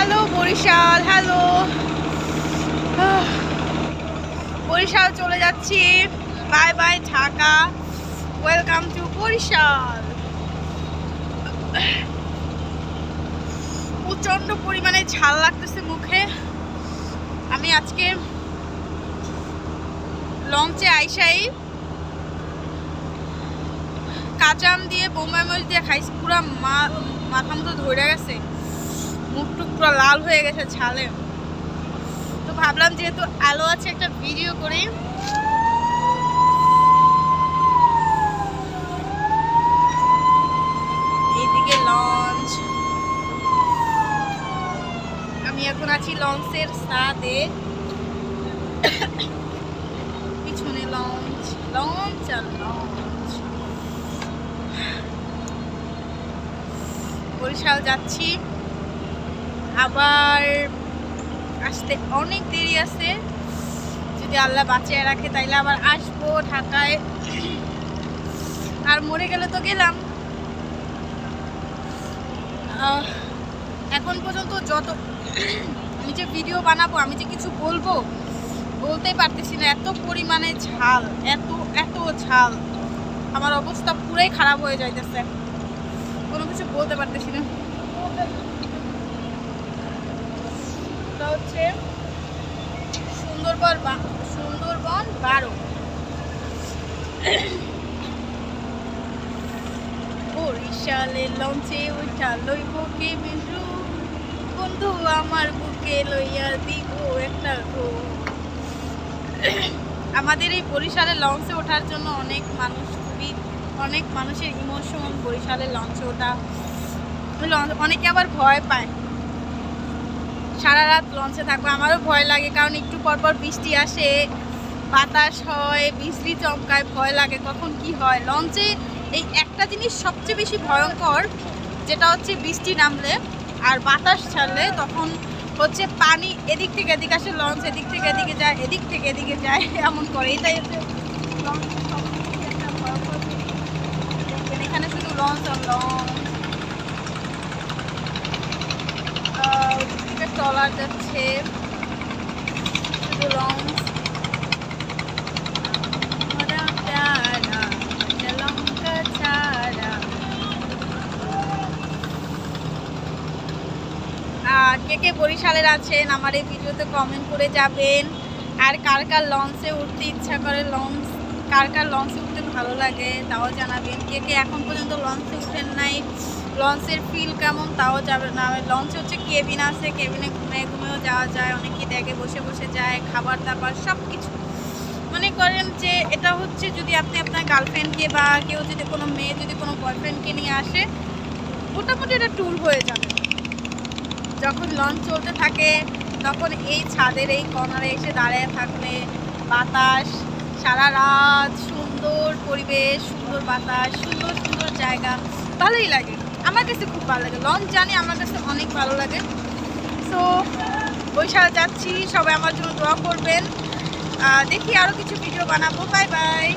Hello Barishal, hello Barishal চলে যাচ্ছি। Bye bye Dhaka, welcome to Barishal. প্রচন্ড পরিমাণে ঝাল লাগতেছে মুখে। আমি আজকে লঞ্চে আইসাই কাঁচা আম দিয়ে বোম্বাই মরিচ দিয়ে খাইছি, পুরা মাথা মতো ধরে গেছে, মুখ টুক পুরো লাল হয়ে গেছে ঝালে। তো ভাবলাম যেহেতু আলো আছে একটা ভিডিও করি। এইদিকে লঞ্চ, আমি এখন আছি লঞ্চের ছাদে, পিছনে লঞ্চ লঞ্চ আর লঞ্চ। বরিশাল যাচ্ছি, আবার আসতে অনেক দেরি আছে। যদি আল্লাহ বাঁচিয়ে রাখে তাইলে আবার আসবো ঢাকায়। আর মরে গেলে তো গেলাম। এখন পর্যন্ত যত আমি যে ভিডিও বানাবো, আমি যে কিছু বলবো বলতেই পারতেছি না, এত পরিমাণে ঝাল, এত এত ঝাল, আমার অবস্থা পুরাই খারাপ হয়ে যাইতেছে, কোনো কিছু বলতে পারতেছি না। হচ্ছে সুন্দরবন 12 বরিশালের লঞ্চে উঠা লইব কে বিন্দু, বন্ধু আমার বুকে লইয়া দিব একটা গো। আমাদের এই বরিশালের লঞ্চে ওঠার জন্য অনেক মানুষের ইমোশন। বরিশালের লঞ্চে ওঠা, অনেকে আবার ভয় পায়, সারা রাত লঞ্চে থাকবো। আমারও ভয় লাগে, কারণ একটু পরপর বৃষ্টি আসে, বাতাস হয়, বৃষ্টি চমকায়, ভয় লাগে কখন কি হয় লঞ্চে। এই একটা জিনিস সবচেয়ে বেশি ভয়ঙ্কর, যেটা হচ্ছে বৃষ্টি নামলে আর বাতাস ছাড়লে, তখন হচ্ছে পানি এদিক থেকে এদিকে আসে, লঞ্চ এদিক থেকে এদিকে যায়, এদিক থেকে এদিকে যায়, এমন করে। এটাই হচ্ছে লঞ্চের সবচেয়ে একটা ভয়ঙ্কর জিনিস। দেখবেন এখানে শুধু লঞ্চ আর লঞ্চ। ট্রলার যাচ্ছে, শুধু লঞ্চ। কে কে বরিশালের আছেন আমার এই ভিডিওতে কমেন্ট করে যাবেন। আর কার কার লঞ্চে উঠতে ইচ্ছা করে, কার কার লঞ্চে উঠতে ভালো লাগে তাও জানাবেন। কে কে এখন পর্যন্ত লঞ্চে উঠেন নাই, লঞ্চের ফিল কেমন তাও যাবে না। লঞ্চে হচ্ছে কেবিন আছে, কেবিনে ঘুমেও যাওয়া যায়, অনেকে দেখে বসে বসে যায়, খাবার দাবার সব কিছু। মনে করেন যে এটা হচ্ছে যদি আপনি আপনার গার্লফ্রেন্ডকে বা কেউ যদি কোনো মেয়ে যদি কোনো বয়ফ্রেন্ডকে নিয়ে আসে, মোটামুটি এটা ট্যুর হয়ে যাবে। যখন লঞ্চ চলতে থাকে তখন এই ছাদের এই কর্নারে এসে দাঁড়িয়ে থাকলে, বাতাস সারা রাত, সুন্দর পরিবেশ, সুন্দর বাতাস, সুন্দর সুন্দর জায়গা, ভালোই লাগে। আমার কাছে খুব ভালো লাগে লঞ্চ জার্নি, আমার কাছে অনেক ভালো লাগে। সো বরিশাল যাচ্ছি, সবাই আমার জন্য দোয়া করবেন। দেখি আরও কিছু ভিডিও বানাবো। Bye bye.